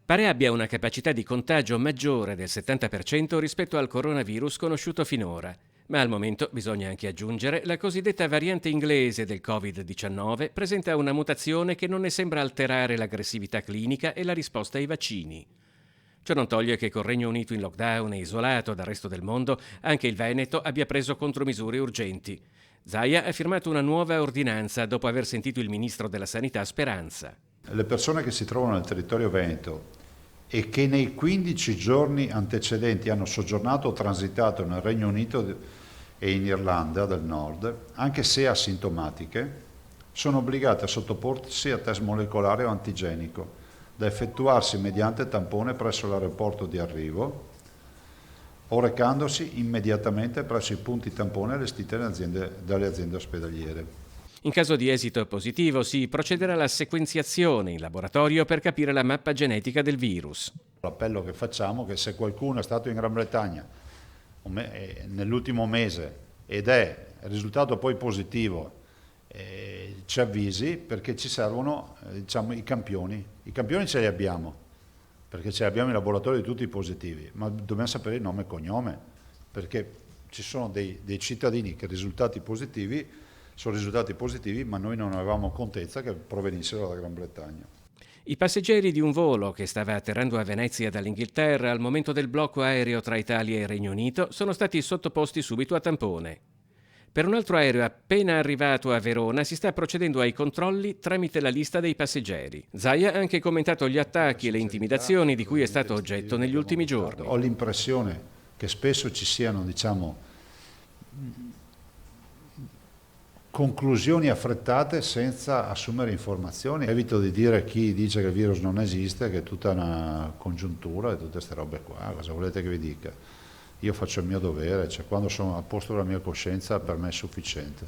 Pare abbia una capacità di contagio maggiore del 70% rispetto al coronavirus conosciuto finora, ma al momento bisogna anche aggiungere la cosiddetta variante inglese del Covid-19 presenta una mutazione che non ne sembra alterare l'aggressività clinica e la risposta ai vaccini. Ciò non toglie che col Regno Unito in lockdown e isolato dal resto del mondo, anche il Veneto abbia preso contromisure urgenti. Zaia ha firmato una nuova ordinanza dopo aver sentito il ministro della Sanità Speranza. Le persone che si trovano nel territorio veneto e che nei 15 giorni antecedenti hanno soggiornato o transitato nel Regno Unito e in Irlanda del Nord, anche se asintomatiche, sono obbligate a sottoporsi a test molecolare o antigenico, da effettuarsi mediante tampone presso l'aeroporto di arrivo o recandosi immediatamente presso i punti tampone allestiti dalle aziende ospedaliere. In caso di esito positivo si procederà alla sequenziazione in laboratorio per capire la mappa genetica del virus. L'appello che facciamo è che se qualcuno è stato in Gran Bretagna nell'ultimo mese ed è risultato poi positivo, ci avvisi, perché ci servono i campioni. I campioni ce li abbiamo, perché ce li abbiamo in laboratorio di tutti i positivi, ma dobbiamo sapere il nome e cognome, perché ci sono dei cittadini che sono risultati positivi, ma noi non avevamo contezza che provenissero dalla Gran Bretagna. I passeggeri di un volo che stava atterrando a Venezia dall'Inghilterra al momento del blocco aereo tra Italia e Regno Unito sono stati sottoposti subito a tampone. Per un altro aereo appena arrivato a Verona si sta procedendo ai controlli tramite la lista dei passeggeri. Zaia ha anche commentato gli attacchi e le intimidazioni di cui è stato oggetto negli ultimi giorni. Ho l'impressione che spesso ci siano, conclusioni affrettate senza assumere informazioni. Evito di dire a chi dice che il virus non esiste, che è tutta una congiuntura e tutte queste robe qua. Cosa volete che vi dica? Io faccio il mio dovere, quando sono a posto con la mia coscienza per me è sufficiente.